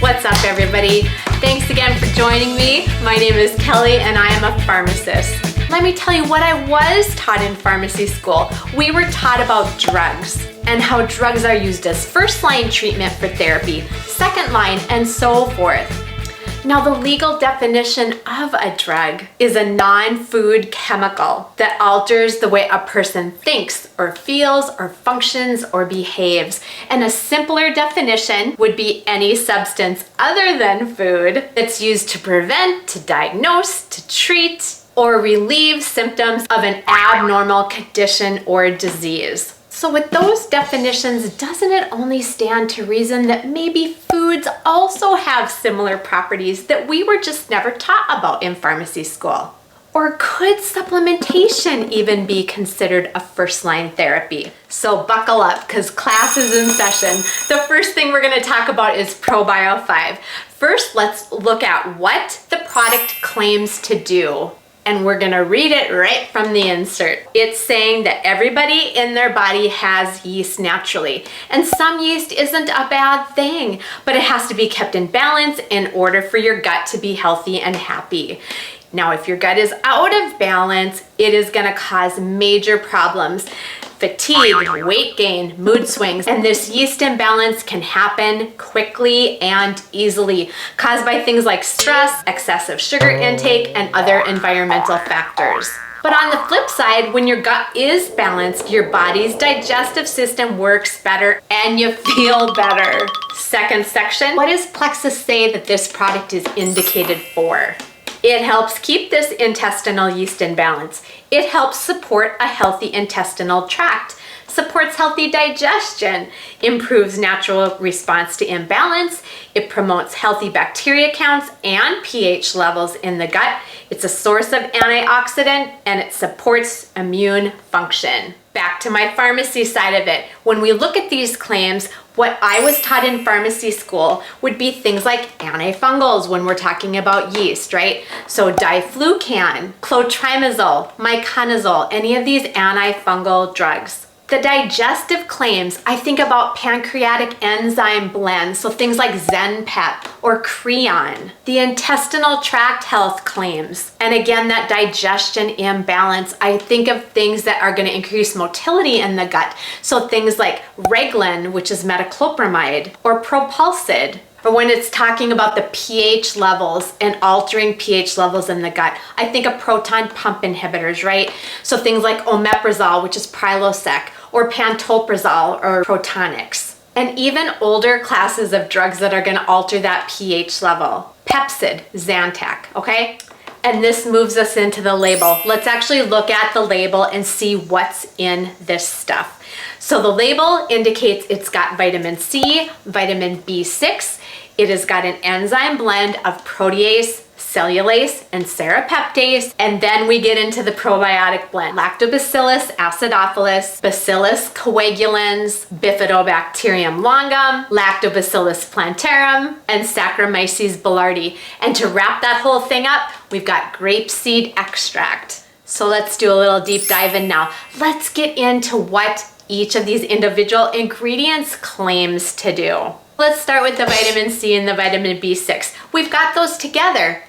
What's up, everybody? Thanks again for joining me. My name is Kelly and I am a pharmacist. Let me tell you what I was taught in pharmacy school. We were taught about drugs and how drugs are used as first-line treatment for therapy, second line, and so forth. Now, the legal definition of a drug is a non-food chemical that alters the way a person thinks or feels or functions or behaves. And a simpler definition would be any substance other than food that's used to prevent, to diagnose, to treat, or relieve symptoms of an abnormal condition or disease. So with those definitions, doesn't it only stand to reason that maybe foods also have similar properties that we were just never taught about in pharmacy school? Or could supplementation even be considered a first-line therapy? So buckle up, because class is in session. The first thing we're going to talk about is Probio 5. First, let's look at what the product claims to do. And we're gonna read it right from the insert. It's saying that everybody in their body has yeast naturally. And some yeast isn't a bad thing, but it has to be kept in balance in order for your gut to be healthy and happy. Now, if your gut is out of balance, it is gonna cause major problems. Fatigue, weight gain, mood swings, and this yeast imbalance can happen quickly and easily, caused by things like stress, excessive sugar intake, and other environmental factors. But on the flip side, when your gut is balanced, your body's digestive system works better and you feel better. Second section, what does plexus say that this product is indicated for? It helps keep this intestinal yeast in balance. It helps support a healthy intestinal tract, supports healthy digestion, improves natural response to imbalance. It promotes healthy bacteria counts and pH levels in the gut. It's a source of antioxidant and it supports immune function. Back to my pharmacy side of it. When we look at these claims, what I was taught in pharmacy school would be things like antifungals when we're talking about yeast, right? So diflucan, clotrimazole, miconazole, any of these antifungal drugs. The digestive claims, I think about pancreatic enzyme blends, so things like Zenpep or Creon. The intestinal tract health claims, and again, that digestion imbalance, I think of things that are gonna increase motility in the gut. So things like Reglan, which is metoclopramide, or Propulsid. Or when it's talking about the pH levels and altering pH levels in the gut, I think of proton pump inhibitors, right? So things like omeprazole, which is Prilosec, or pantoprazole or Protonix. And even older classes of drugs that are gonna alter that pH level. Pepcid, Zantac, okay? And this moves us into the label. Let's actually look at the label and see what's in this stuff. So the label indicates it's got vitamin C, vitamin B6. It has got an enzyme blend of protease, cellulase, and serrapeptase. And then we get into the probiotic blend. Lactobacillus acidophilus, Bacillus coagulans, Bifidobacterium longum, Lactobacillus plantarum, and Saccharomyces boulardii. And to wrap that whole thing up, we've got grapeseed extract. So let's do a little deep dive in now. Let's get into what each of these individual ingredients claims to do. Let's start with the vitamin C and the vitamin B6. We've got those together.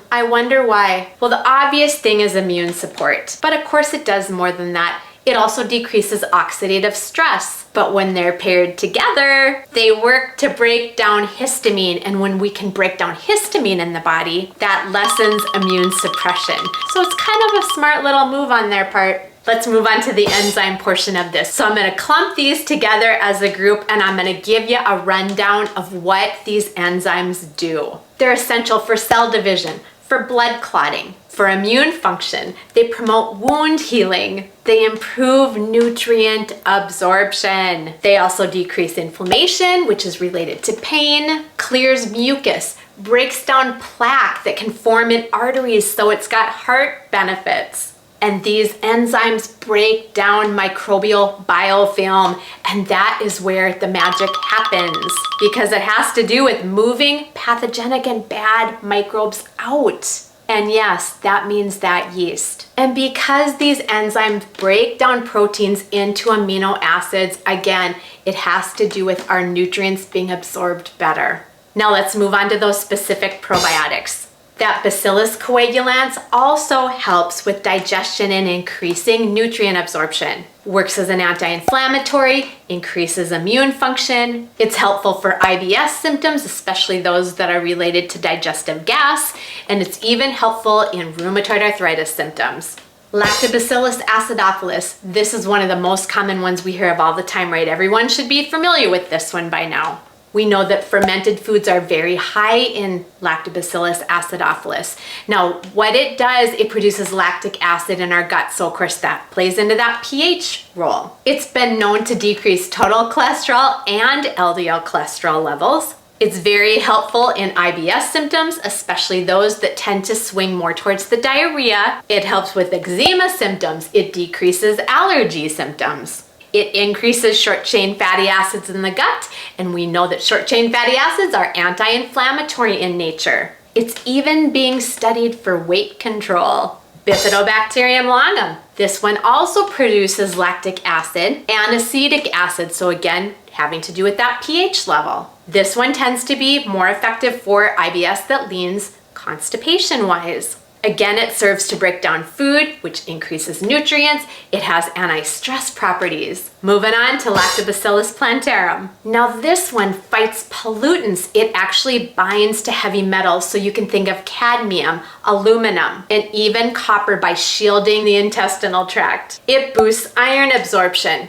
I wonder why. Well, the obvious thing is immune support, but of course it does more than that. It also decreases oxidative stress. But when they're paired together, they work to break down histamine. And when we can break down histamine in the body, that lessens immune suppression. So it's kind of a smart little move on their part. Let's move on to the enzyme portion of this. So I'm gonna clump these together as a group and I'm gonna give you a rundown of what these enzymes do. They're essential for cell division, for blood clotting, for immune function. They promote wound healing. They improve nutrient absorption. They also decrease inflammation, which is related to pain, clears mucus, breaks down plaque that can form in arteries, so it's got heart benefits. And these enzymes break down microbial biofilm, and that is where the magic happens, because it has to do with moving pathogenic and bad microbes out. And yes, that means that yeast. And because these enzymes break down proteins into amino acids, again, it has to do with our nutrients being absorbed better. Now let's move on to those specific probiotics. That Bacillus coagulans also helps with digestion and increasing nutrient absorption. Works as an anti-inflammatory, increases immune function. It's helpful for IBS symptoms, especially those that are related to digestive gas, and it's even helpful in rheumatoid arthritis symptoms. Lactobacillus acidophilus. This is one of the most common ones we hear of all the time, right? Everyone should be familiar with this one by now. We know that fermented foods are very high in Lactobacillus acidophilus. Now, what it does, it produces lactic acid in our gut, so of course that plays into that pH role. It's been known to decrease total cholesterol and LDL cholesterol levels. It's very helpful in IBS symptoms, especially those that tend to swing more towards the diarrhea. It helps with eczema symptoms. It decreases allergy symptoms. It increases short-chain fatty acids in the gut, and we know that short-chain fatty acids are anti-inflammatory in nature. It's even being studied for weight control. Bifidobacterium longum. This one also produces lactic acid and acetic acid, so again, having to do with that pH level. This one tends to be more effective for IBS that leans constipation-wise. Again, it serves to break down food, which increases nutrients. It has anti-stress properties. Moving on to Lactobacillus plantarum. Now this one fights pollutants. It actually binds to heavy metals, so you can think of cadmium, aluminum, and even copper by shielding the intestinal tract. It boosts iron absorption.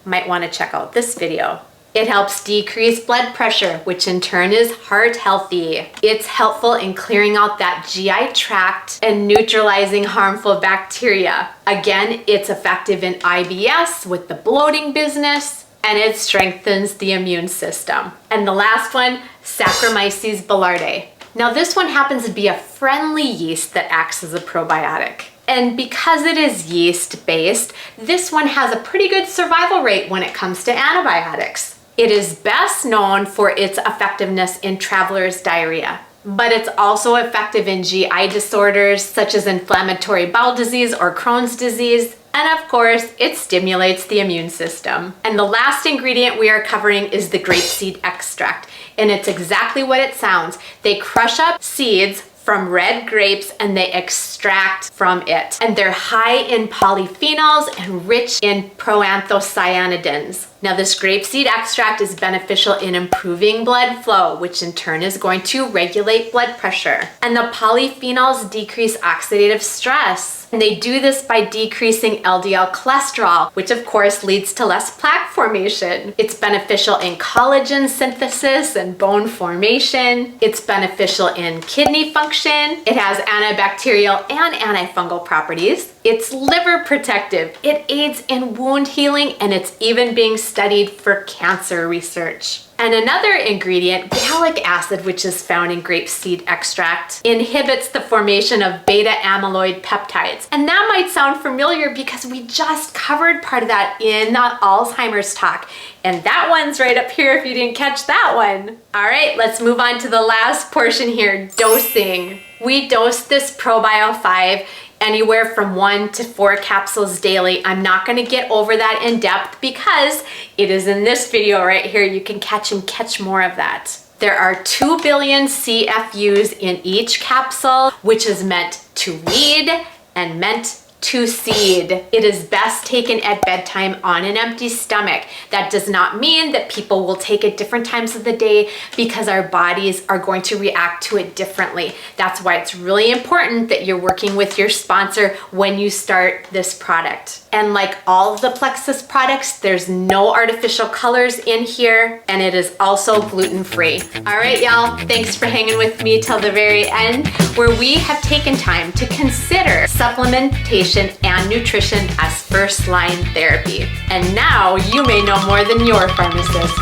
Might want to check out this video. It helps decrease blood pressure, which in turn is heart healthy. It's helpful in clearing out that GI tract and neutralizing harmful bacteria. Again, it's effective in IBS with the bloating business, and it strengthens the immune system. And the last one, Saccharomyces boulardii. Now this one happens to be a friendly yeast that acts as a probiotic. And because it is yeast-based, this one has a pretty good survival rate when it comes to antibiotics. It is best known for its effectiveness in traveler's diarrhea, but it's also effective in GI disorders such as inflammatory bowel disease or Crohn's disease. And of course, it stimulates the immune system. And the last ingredient we are covering is the grapeseed extract. And it's exactly what it sounds. They crush up seeds from red grapes and they extract from it. And they're high in polyphenols and rich in proanthocyanidins. Now this grapeseed extract is beneficial in improving blood flow, which in turn is going to regulate blood pressure. And the polyphenols decrease oxidative stress. And they do this by decreasing LDL cholesterol, which of course leads to less plaque formation. It's beneficial in collagen synthesis and bone formation. It's beneficial in kidney function. It has antibacterial and antifungal properties. It's liver protective. It aids in wound healing, and it's even being studied for cancer research. And another ingredient, gallic acid, which is found in grapeseed extract, inhibits the formation of beta amyloid peptides. And that might sound familiar because we just covered part of that in the Alzheimer's talk. And that one's right up here if you didn't catch that one. All right, let's move on to the last portion here, dosing. We dose this Probio 5 anywhere from 1 to 4 capsules daily. I'm not gonna get over that in depth because it is in this video right here. You can catch more of that. There are 2 billion CFUs in each capsule, which is meant to read and meant to seed. It is best taken at bedtime on an empty stomach. That does not mean that people will take it different times of the day because our bodies are going to react to it differently. That's why it's really important that you're working with your sponsor when you start this product. And like all of the Plexus products, there's no artificial colors in here, and it is also gluten-free. All right, y'all, thanks for hanging with me till the very end, where we have taken time to consider supplementation and nutrition as first-line therapy. And now you may know more than your pharmacist.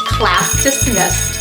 Class dismissed.